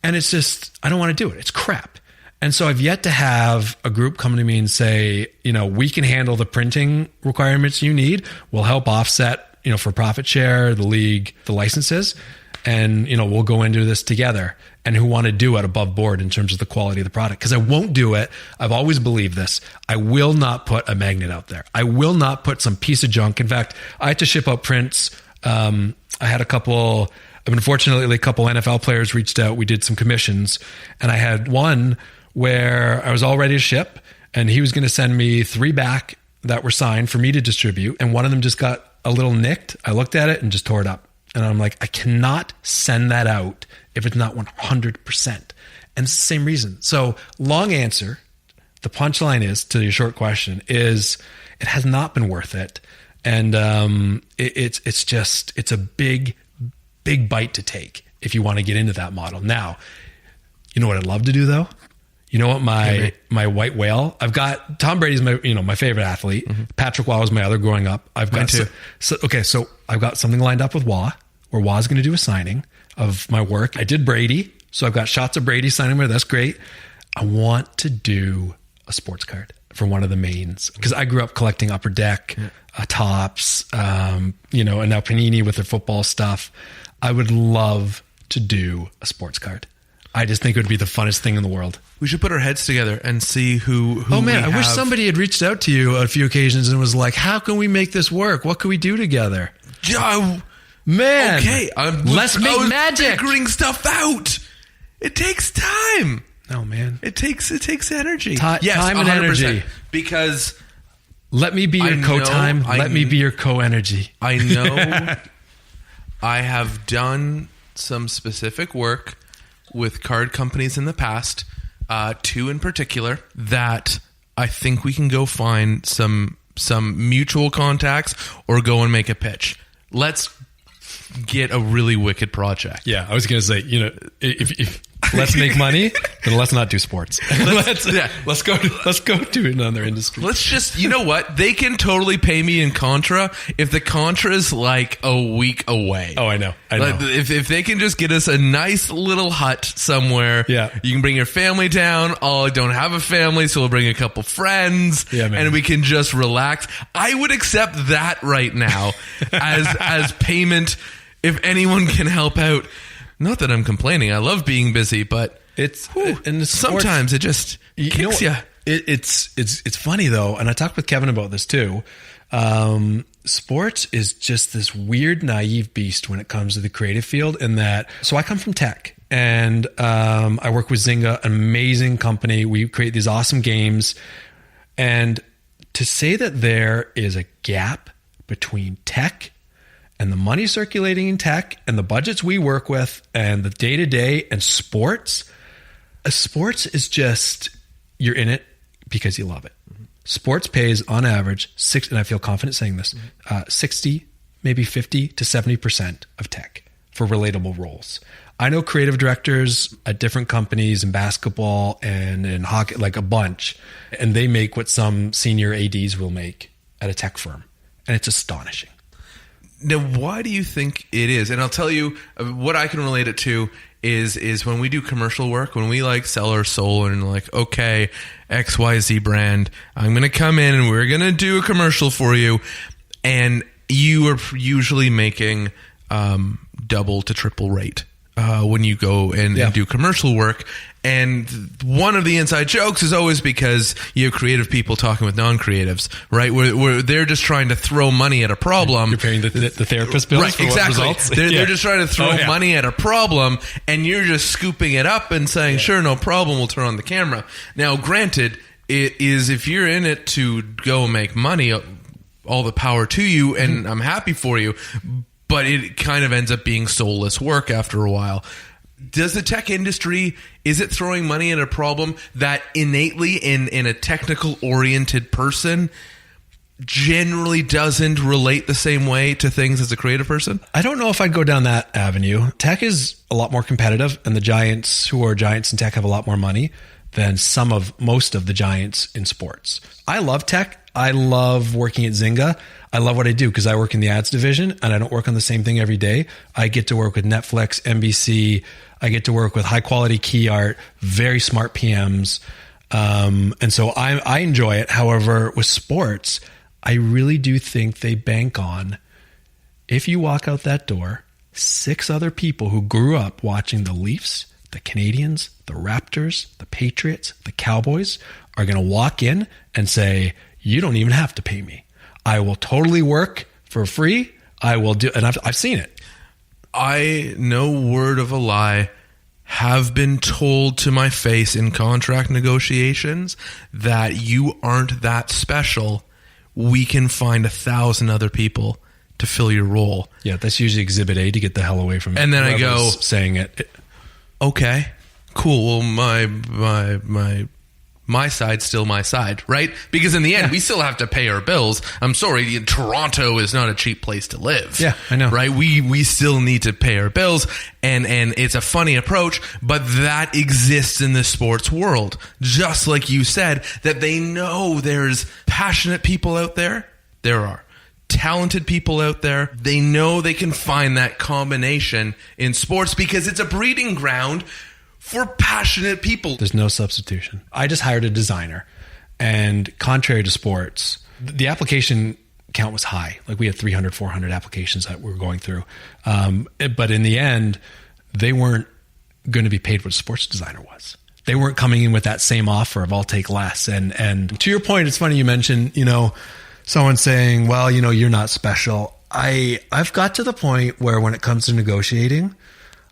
And it's just, I don't want to do it. It's crap. And so I've yet to have a group come to me and say, we can handle the printing requirements you need. We'll help offset, for profit share, the league, the licenses. And, we'll go into this together, and who want to do it above board in terms of the quality of the product. Because I won't do it. I've always believed this. I will not put a magnet out there. I will not put some piece of junk. In fact, I had to ship out prints. I had unfortunately, a couple NFL players reached out. We did some commissions, and I had one where I was all ready to ship, and he was going to send me 3 back that were signed for me to distribute. And one of them just got a little nicked. I looked at it and just tore it up. And I'm like, I cannot send that out if it's not 100%. And it's the same reason. So long answer, the punchline is, to your short question, is it has not been worth it. And it's a big bite to take if you want to get into that model. Now, you know what I'd love to do though? You know what my white whale? I've got Tom Brady's my favorite athlete. Mm-hmm. Patrick Waugh was my other growing up. I've got so I've got something lined up with Waugh, where Waugh's going to do a signing of my work. I did Brady, so I've got shots of Brady signing there. That's great. I want to do a sports card for one of the mains because I grew up collecting Upper Deck, Tops, and now Panini with their football stuff. I would love to do a sports card. I just think it would be the funnest thing in the world. We should put our heads together and see who. Oh man, I wish somebody had reached out to you on a few occasions and was like, "How can we make this work? What can we do together?" Man, okay, let's make magic. Figuring stuff out. It takes time. Oh man, it takes energy. Yes, time and 100%. Energy. Because let me be your co-time. Let me be your co-energy. I know. I have done some specific work with card companies in the past, 2 in particular, that I think we can go find some mutual contacts or go and make a pitch. Let's get a really wicked project. Yeah, I was going to say, if let's make money, then let's not do sports. Let's go do another industry. Let's just, you know what? They can totally pay me in Contra if the Contra is like a week away. Oh, I know. If they can just get us a nice little hut somewhere, you can bring your family down. I don't have a family, so we'll bring a couple friends, and we can just relax. I would accept that right now as payment if anyone can help out. Not that I'm complaining. I love being busy, but sometimes it just kicks you. It's funny though, and I talked with Kevin about this too. Sports is just this weird, naive beast when it comes to the creative field. In that, so I come from tech, and I work with Zynga, an amazing company. We create these awesome games, and to say that there is a gap between tech and the money circulating in tech and the budgets we work with and the day-to-day and sports is just, you're in it because you love it. Mm-hmm. Sports pays on average and I feel confident saying this, 60, maybe 50 to 70% of tech for relatable roles. I know creative directors at different companies in basketball and in hockey, like a bunch, and they make what some senior ADs will make at a tech firm. And it's astonishing. Now, why do you think it is? And I'll tell you what I can relate it to is when we do commercial work, when we like sell our soul and like, okay, XYZ brand, I'm going to come in and we're going to do a commercial for you. And you are usually making double to triple rate when you go and do commercial work. And one of the inside jokes is always because you have creative people talking with non-creatives, right? Where they're just trying to throw money at a problem. You're paying the therapist bills, right? For exactly. What results? They're just trying to throw money at a problem, and you're just scooping it up and saying, "Sure, no problem. We'll turn on the camera." Now, granted, it is if you're in it to go make money, all the power to you, and I'm happy for you. But it kind of ends up being soulless work after a while. Does the tech industry, is it throwing money at a problem that innately in a technical oriented person generally doesn't relate the same way to things as a creative person? I don't know if I'd go down that avenue. Tech is a lot more competitive, and the giants who are giants in tech have a lot more money than most of the giants in sports. I love tech. I love working at Zynga. I love what I do because I work in the ads division and I don't work on the same thing every day. I get to work with Netflix, NBC. I get to work with high quality key art, very smart PMs. And so I enjoy it. However, with sports, I really do think they bank on, if you walk out that door, 6 other people who grew up watching the Leafs, the Canadians, the Raptors, the Patriots, the Cowboys are going to walk in and say, you don't even have to pay me. I will totally work for free. I will do, and I've seen it. I, no word of a lie, have been told to my face in contract negotiations that you aren't that special. We can find 1,000 other people to fill your role. Yeah, that's usually Exhibit A to get the hell away from and then I go saying it. Okay, cool. Well, my side's still my side, right? Because in the end, we still have to pay our bills. I'm sorry, Toronto is not a cheap place to live. Yeah, I know. Right? We still need to pay our bills, and it's a funny approach, but that exists in the sports world. Just like you said, that they know there's passionate people out there. There are talented people out there. They know they can find that combination in sports because it's a breeding ground for passionate people. There's no substitution. I just hired a designer, and contrary to sports, the application count was high. Like we had 300, 400 applications that we were going through. But in the end, they weren't going to be paid what a sports designer was. They weren't coming in with that same offer of I'll take less. And to your point, it's funny you mentioned, someone saying, well, you're not special. I've got to the point where when it comes to negotiating,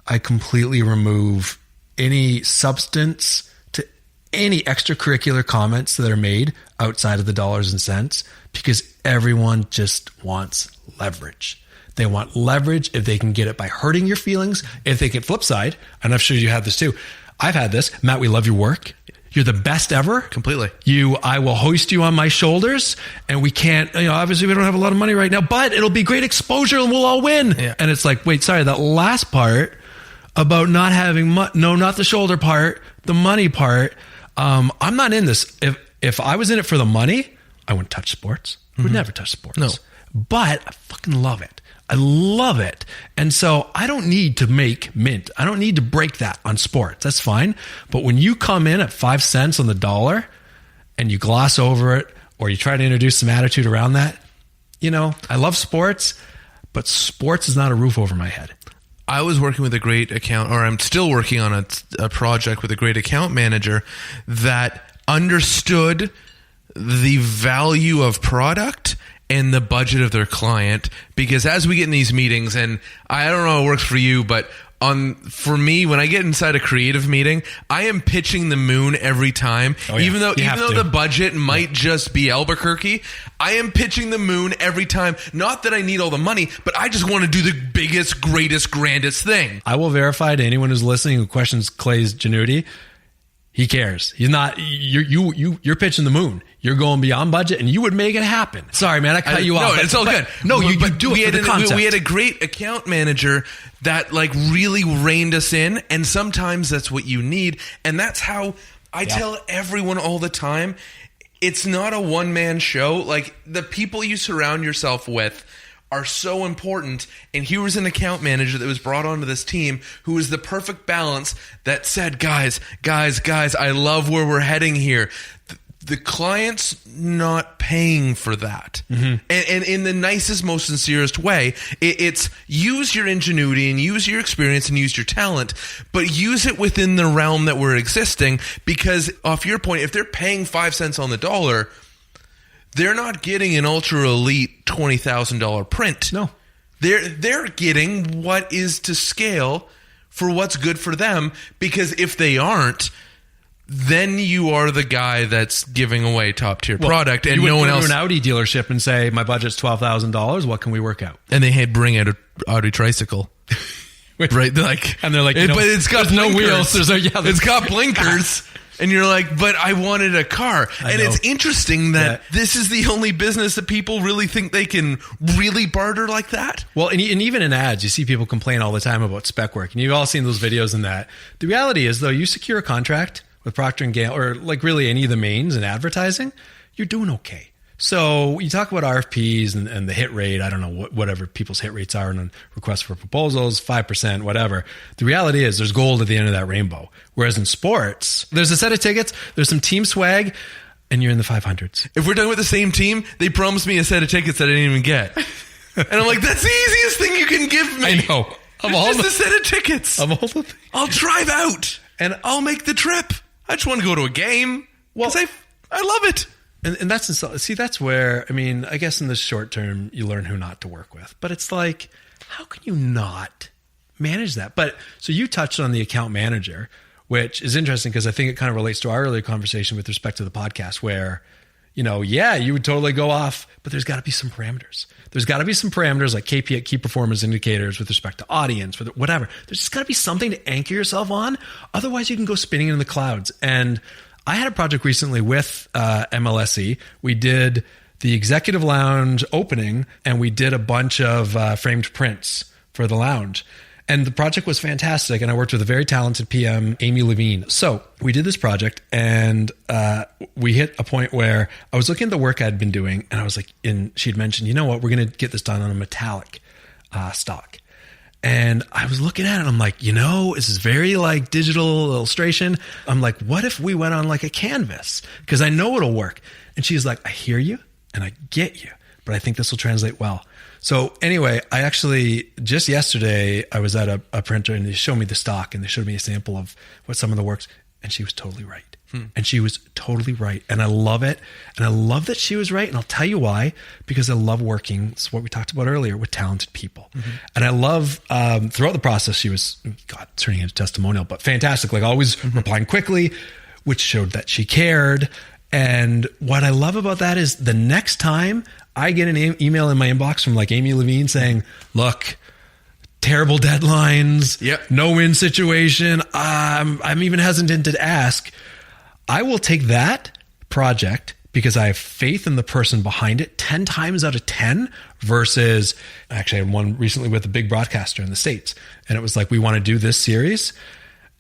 I completely remove any substance to any extracurricular comments that are made outside of the dollars and cents, because everyone just wants leverage. They want leverage if they can get it by hurting your feelings. If they can, flip side, and I'm sure you have this too. I've had this. Matt, we love your work. You're the best ever. Completely. I will hoist you on my shoulders, and we can't, obviously we don't have a lot of money right now, but it'll be great exposure and we'll all win. Yeah. And it's like, wait, sorry, that last part about not having no, not the shoulder part, the money part. I'm not in this. If I was in it for the money, I wouldn't touch sports. I would never touch sports. No. But I fucking love it. I love it. And so I don't need to make mint. I don't need to break that on sports. That's fine. But when you come in at 5 cents on the dollar and you gloss over it, or you try to introduce some attitude around that, I love sports, but sports is not a roof over my head. I was working with a great I'm still working on a project with a great account manager that understood the value of product and the budget of their client. Because as we get in these meetings, and I don't know how it works for you, but for me, when I get inside a creative meeting, I am pitching the moon every time. Oh, yeah. Even though the budget might just be Albuquerque, I am pitching the moon every time. Not that I need all the money, but I just want to do the biggest, greatest, grandest thing. I will verify to anyone who's listening who questions Clay's genuity. He cares. He's not. You're pitching the moon. You're going beyond budget, and you would make it happen. Sorry, man, I cut you off. No, it's all good. No, you do it for the concept. We had a great account manager that really reined us in, and sometimes that's what you need, and that's how I tell everyone all the time. It's not a one-man show. Like, the people you surround yourself with are so important. And here was an account manager that was brought onto this team who was the perfect balance that said, guys, I love where we're heading here. The client's not paying for that. Mm-hmm. And in the nicest, most sincerest way, it's use your ingenuity and use your experience and use your talent, but use it within the realm that we're existing. Because off your point, if they're paying 5 cents on the dollar, they're not getting an ultra elite $20,000 print. No. They're getting what is to scale for what's good for them, because if they aren't, then you are the guy that's giving away top tier product, and no one else. You would go to an Audi dealership and say, "My budget's $12,000. What can we work out?" And they bring out an Audi tricycle, right? They're like, but it's got no wheels. It's got blinkers. And you're like, but I wanted a car. And it's interesting that this is the only business that people really think they can really barter like that. Well, and even in ads, you see people complain all the time about spec work. And you've all seen those videos and that. The reality is, though, you secure a contract with Procter & Gamble or like really any of the mains in advertising, you're doing okay. So you talk about RFPs and the hit rate. I don't know whatever people's hit rates are on requests for proposals, 5%, whatever. The reality is there's gold at the end of that rainbow. Whereas in sports, there's a set of tickets, there's some team swag, and you're in the 500s. If we're talking about the same team, they promised me a set of tickets that I didn't even get. And I'm like, that's the easiest thing you can give me. I know. Just a set of tickets. Of all the things. I'll drive out and I'll make the trip. I just want to go to a game. Well, I love it. And that's where, I mean, I guess in the short term, you learn who not to work with. But it's like, how can you not manage that? But so you touched on the account manager, which is interesting because I think it kind of relates to our earlier conversation with respect to the podcast where, you would totally go off, but there's got to be some parameters. There's got to be some parameters like KPI, key performance indicators with respect to audience, whatever. There's just got to be something to anchor yourself on. Otherwise, you can go spinning in the clouds. And I had a project recently with MLSE. We did the executive lounge opening and we did a bunch of framed prints for the lounge. And the project was fantastic. And I worked with a very talented PM, Amy Levine. So we did this project and we hit a point where I was looking at the work I'd been doing and I was like, and she'd mentioned, you know what, we're going to get this done on a metallic stock. And I was looking at it and I'm like, this is very like digital illustration. I'm like, what if we went on like a canvas? Because I know it'll work. And she's like, I hear you and I get you, but I think this will translate well. So anyway, I actually, just yesterday, I was at a printer and they showed me the stock and they showed me a sample of what some of the works. And she was totally right. And she was totally right. And I love it. And I love that she was right. And I'll tell you why, because I love working. It's what we talked about earlier with talented people. Mm-hmm. And I love, throughout the process, she was, turning into testimonial, but fantastic. Like always replying quickly, which showed that she cared. And what I love about that is the next time I get an email in my inbox from like Amy Levine saying, look, terrible deadlines, no win situation. I'm even hesitant to ask. I will take that project because I have faith in the person behind it 10 times out of 10 versus actually I had one recently with a big broadcaster in the States. And it was like, we want to do this series.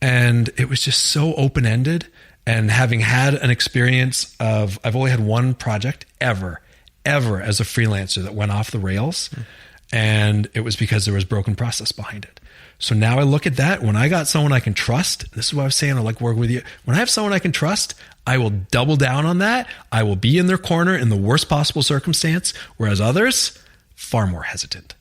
And it was just so open-ended. And having had an experience of, I've only had one project ever as a freelancer that went off the rails. And it was because there was broken process behind it. So now I look at that. When I got someone I can trust, this is what I was saying, I like working with you. When I have someone I can trust, I will double down on that. I will be in their corner in the worst possible circumstance, whereas others, far more hesitant.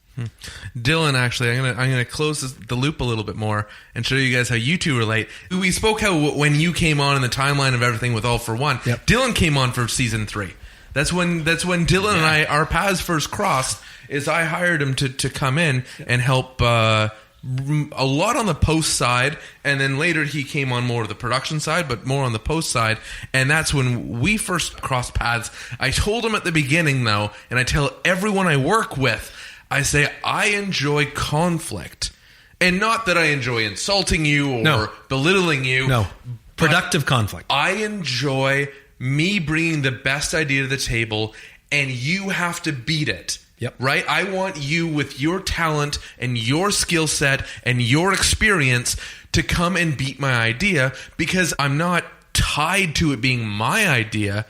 Dylan, actually, I'm gonna close the loop a little bit more and show you guys how you two relate. We spoke how when you came on in the timeline of everything with All for One, Dylan came on for season 3. That's when Dylan and our paths first crossed. Is I hired him to come in and help a lot on the post side, and then later he came on more of the production side, but more on the post side, and that's when we first crossed paths. I told him at the beginning, though, and I tell everyone I work with, I say, I enjoy conflict. And not that I enjoy insulting you or belittling you. No, productive conflict. I enjoy me bringing the best idea to the table, and you have to beat it. Yep. Right? I want you with your talent and your skill set and your experience to come and beat my idea, because I'm not tied to it being my idea.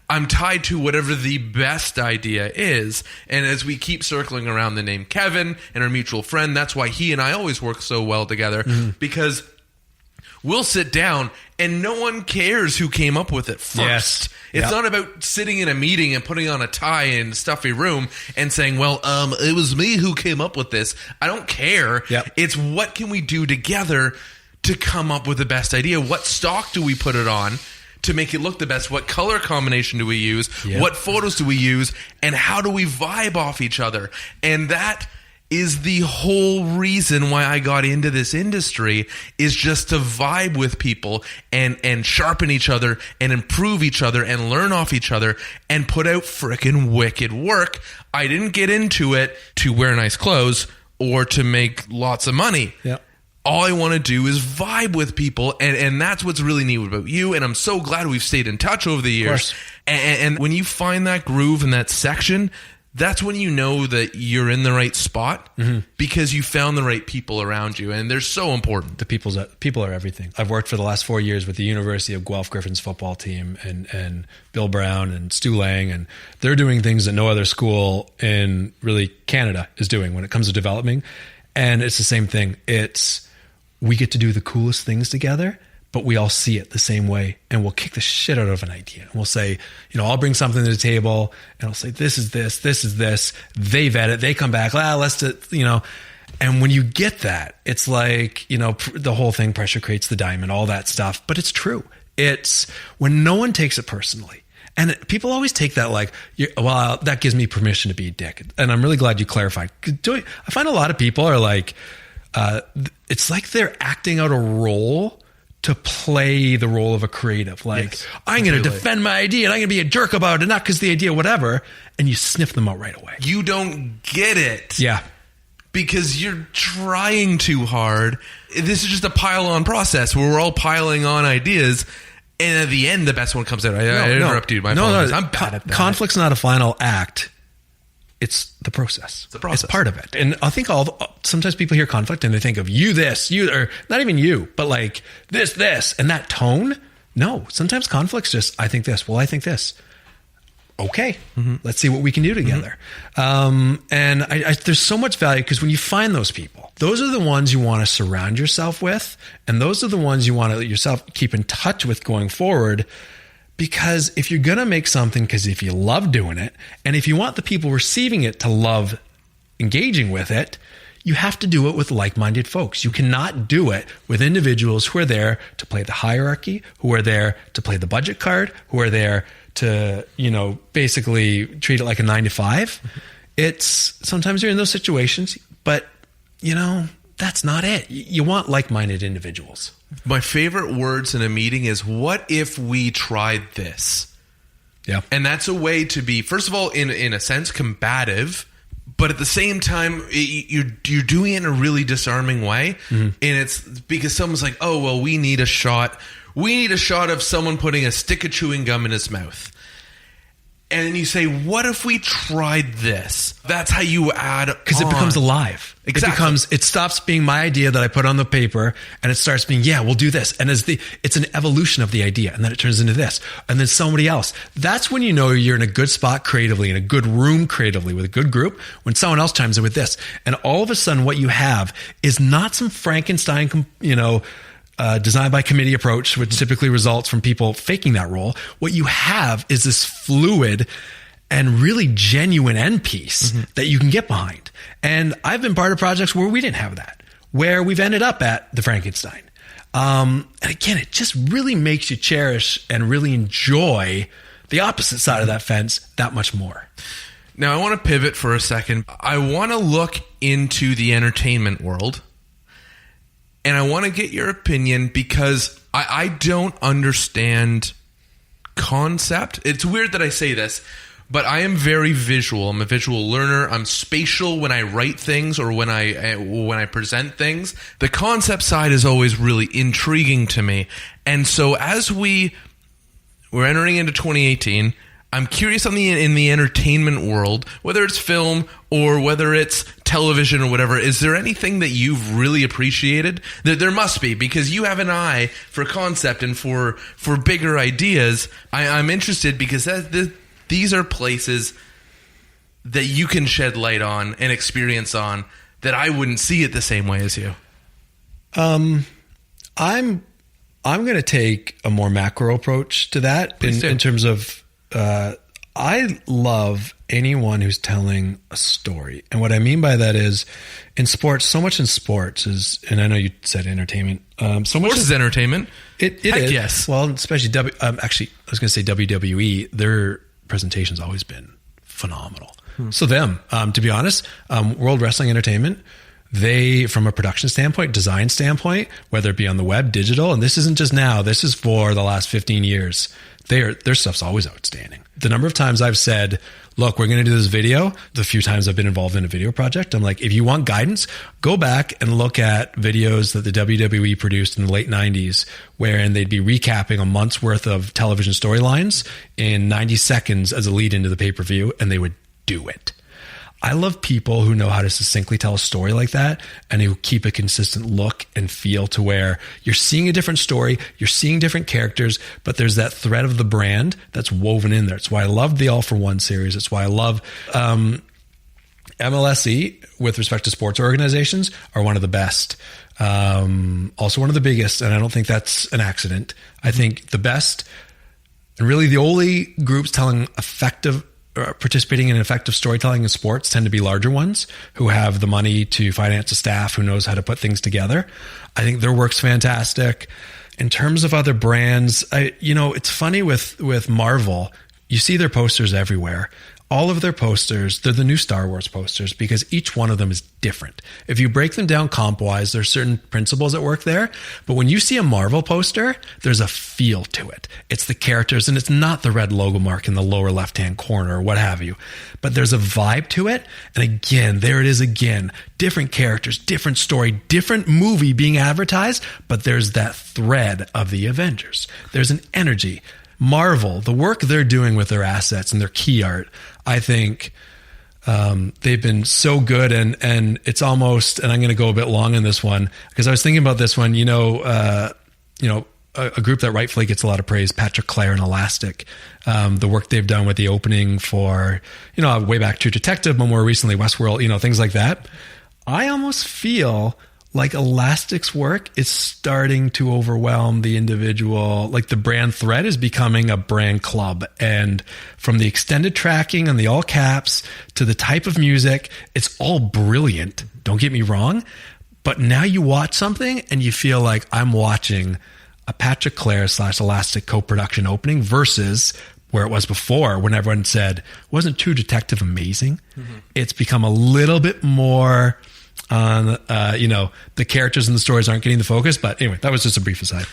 I'm tied to whatever the best idea is. And as we keep circling around the name Kevin and our mutual friend, that's why he and I always work so well together, because we'll sit down and no one cares who came up with it first. Yes. It's not about sitting in a meeting and putting on a tie in a stuffy room and saying, well, it was me who came up with this. I don't care. Yep. It's what can we do together to come up with the best idea? What stock do we put it on to make it look the best? What color combination do we use? Yep. What photos do we use? And how do we vibe off each other? And that is the whole reason why I got into this industry, is just to vibe with people and sharpen each other and improve each other and learn off each other and put out frickin' wicked work. I didn't get into it to wear nice clothes or to make lots of money. Yeah. All I want to do is vibe with people, and that's what's really neat about you, and I'm so glad we've stayed in touch over the years. And when you find that groove in that section, that's when you know that you're in the right spot, because you found the right people around you, and they're so important. The people are everything. I've worked for the last 4 years with the University of Guelph Griffins football team and Bill Brown and Stu Lang, and they're doing things that no other school in really Canada is doing when it comes to developing. And it's the same thing. We get to do the coolest things together, but we all see it the same way, and we'll kick the shit out of an idea. And we'll say, I'll bring something to the table, and I'll say, this is this, this is this. They vet it. They come back, let's do, And when you get that, it's like, the whole thing, pressure creates the diamond, all that stuff. But it's true. It's when no one takes it personally. And people always take that like, that gives me permission to be a dick. And I'm really glad you clarified. I find a lot of people are like, it's like they're acting out a role to play the role of a creative. Like, yes, I'm going to defend my idea and I'm going to be a jerk about it, not because the idea, whatever. And you sniff them out right away. You don't get it. Yeah. Because you're trying too hard. This is just a pile-on process where we're all piling on ideas. And at the end, the best one comes out. I interrupted you. My apologies. I'm bad at that. Conflict's not a final act. It's the process. It's part of it. And I think sometimes people hear conflict and they think of you, or not even you, but like this, and that tone. No, sometimes conflict's just, I think this. Well, I think this. Okay, let's see what we can do together. And there's so much value because when you find those people, those are the ones you want to surround yourself with. And those are the ones you want to let yourself keep in touch with going forward. Because if you're going to make something, because if you love doing it, and if you want the people receiving it to love engaging with it, you have to do it with like-minded folks. You cannot do it with individuals who are there to play the hierarchy, who are there to play the budget card, who are there to, basically treat it like a 9-to-5. It's sometimes you're in those situations, but that's not it. You want like-minded individuals. My favorite words in a meeting is, what if we tried this? Yeah. And that's a way to be, first of all, in a sense, combative, but at the same time, you're doing it in a really disarming way. And it's because someone's like, oh, well, we need a shot. We need a shot of someone putting a stick of chewing gum in his mouth. And then you say, what if we tried this? That's how you add on. Because it becomes alive. Exactly. It stops being my idea that I put on the paper, and it starts being, we'll do this. And it's an evolution of the idea, and then it turns into this, and then somebody else. That's when you know you're in a good spot creatively, in a good room creatively, with a good group, when someone else chimes in with this. And all of a sudden, what you have is not some Frankenstein, designed by committee approach, which typically results from people faking that role. What you have is this fluid and really genuine end piece that you can get behind. And I've been part of projects where we didn't have that, where we've ended up at the Frankenstein. And again, it just really makes you cherish and really enjoy the opposite side of that fence that much more. Now, I want to pivot for a second. I want to look into the entertainment world. And I want to get your opinion because I don't understand concept. It's weird that I say this, but I am very visual. I'm a visual learner. I'm spatial when I write things or when I present things. The concept side is always really intriguing to me. And so as we're entering into 2018, I'm curious in the entertainment world, whether it's film or whether it's television or whatever, is there anything that you've really appreciated? There must be, because you have an eye for concept and for bigger ideas. I'm interested because these are places that you can shed light on and experience on that I wouldn't see it the same way as you. I'm going to take a more macro approach to that in terms of I love anyone who's telling a story. And what I mean by that is in sports, so much in sports is, and I know you said entertainment. So much is entertainment. It is. Yes. Well, especially actually, I was going to say WWE, their presentation's always been phenomenal. So them, to be honest, World Wrestling Entertainment, they, from a production standpoint, design standpoint, whether it be on the web, digital, and this isn't just now, this is for the last 15 years, their stuff's always outstanding. The number of times I've said, look, we're going to do this video, the few times I've been involved in a video project, I'm like, if you want guidance, go back and look at videos that the WWE produced in the late 90s, wherein they'd be recapping a month's worth of television storylines in 90 seconds as a lead into the pay-per-view, and they would do it. I love people who know how to succinctly tell a story like that and who keep a consistent look and feel to where you're seeing a different story, you're seeing different characters, but there's that thread of the brand that's woven in there. It's why I love the All for One series. It's why I love MLSE with respect to sports organizations are one of the best. Also one of the biggest, and I don't think that's an accident. I think the best and really the only groups telling participating in effective storytelling in sports tend to be larger ones who have the money to finance a staff who knows how to put things together. I think their work's fantastic. In terms of other brands, it's funny with Marvel, you see their posters everywhere. All of their posters, they're the new Star Wars posters because each one of them is different. If you break them down comp-wise, there's certain principles at work there. But when you see a Marvel poster, there's a feel to it. It's the characters, and it's not the red logo mark in the lower left-hand corner or what have you. But there's a vibe to it. And again, there it is again. Different characters, different story, different movie being advertised, but there's that thread of the Avengers. There's an energy. Marvel, the work they're doing with their assets and their key art, I think they've been so good, and it's almost, and I'm going to go a bit long in this one because I was thinking about this one. A group that rightfully gets a lot of praise, Patrick Clare and Elastic, the work they've done with the opening for way back True Detective, but more recently Westworld, things like that. I almost feel like Elastic's work is starting to overwhelm the individual. Like the brand thread is becoming a brand club. And from the extended tracking and the all caps to the type of music, it's all brilliant. Don't get me wrong. But now you watch something and you feel like I'm watching a Patrick Clare / Elastic co-production opening versus where it was before when everyone said, wasn't True Detective amazing? Mm-hmm. It's become a little bit more on, the characters and the stories aren't getting the focus. But anyway, that was just a brief aside.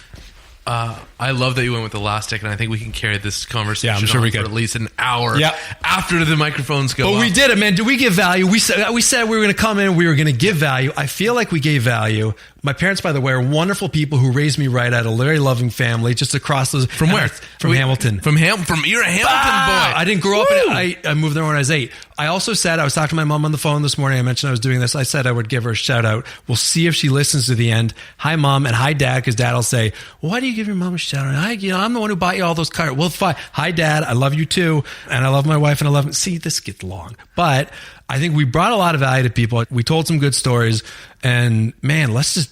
I love that you went with Elastic, and I think we can carry this conversation I'm sure on we for could. at least an hour after the microphones go But up. we did it, man. Did we give value? We said we were going to come in and we were going to give value. I feel like we gave value. My parents, by the way, are wonderful people who raised me right out of a very loving family just across those. From where? From Hamilton. From you're a Hamilton boy. I didn't grow up in I moved there when I was 8. I also said, I was talking to my mom on the phone this morning. I mentioned I was doing this. I said I would give her a shout out. We'll see if she listens to the end. Hi, Mom, and hi, Dad, because Dad will say, well, why do you give your mom a shout out? I'm the one who bought you all those cars. Well, fine. Hi, Dad. I love you too. And I love my wife and I love him. See, this gets long. But I think we brought a lot of value to people. We told some good stories. And man, let's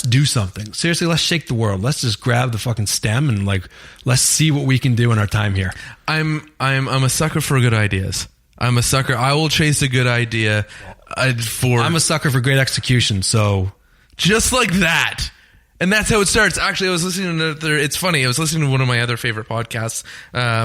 do something. Seriously, let's shake the world. Let's just grab the fucking stem and let's see what we can do in our time here. I'm a sucker for good ideas. I'm a sucker. I will chase a good idea I'm a sucker for great execution. So just like that. And that's how it starts. Actually, I was listening to it's funny. I was listening to one of my other favorite podcasts.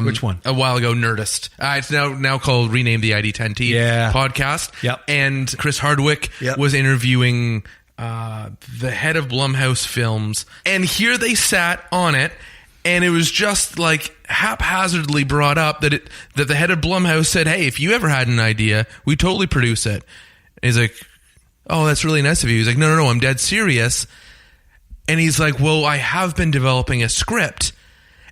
Which one? A while ago, Nerdist. It's now called Rename the ID10T podcast. Yep. And Chris Hardwick was interviewing the head of Blumhouse Films. And here they sat on it. And it was just like haphazardly brought up that the head of Blumhouse said, hey, if you ever had an idea, we totally produce it. And he's like, oh, that's really nice of you. He's like, no, I'm dead serious. And he's like, well, I have been developing a script.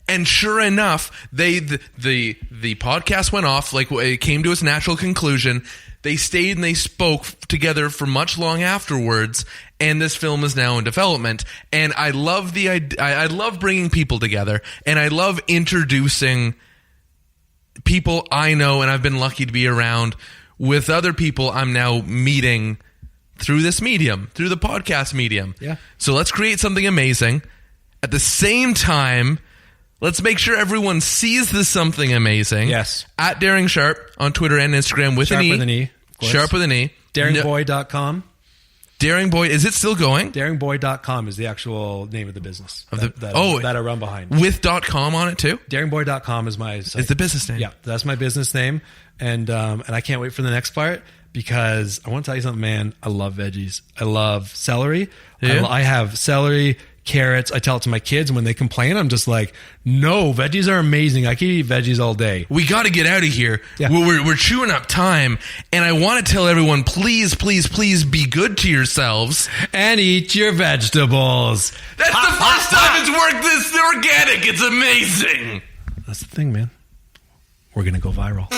And sure enough, the podcast went off, like it came to its natural conclusion. They stayed and they spoke together for much long afterwards, and this film is now in development. And I love the idea. I love bringing people together, and I love introducing people I know and I've been lucky to be around with other people I'm now meeting through this medium, through the podcast medium. Yeah. So let's create something amazing. At the same time, let's make sure everyone sees this something amazing. Yes. At Daring Sharpe on Twitter and Instagram with Sharpe an E. with an E. Sharpe with an E. Daringboy.com. Daring Boy, is it still going? Daringboy.com is the actual name of the business that I run behind. With .com on it too? Daringboy.com is my site. It's the business name. Yeah, that's my business name. And I can't wait for the next part because I want to tell you something, man. I love veggies. I love celery. Yeah. I have celery, carrots. I tell it to my kids, and when they complain, I'm just like, no, veggies are amazing. I can eat veggies all day. We got to get out of here. Yeah. We're chewing up time, and I want to tell everyone, please, please, please be good to yourselves. And eat your vegetables. That's the first time it's worked this organic. It's amazing. That's the thing, man. We're going to go viral.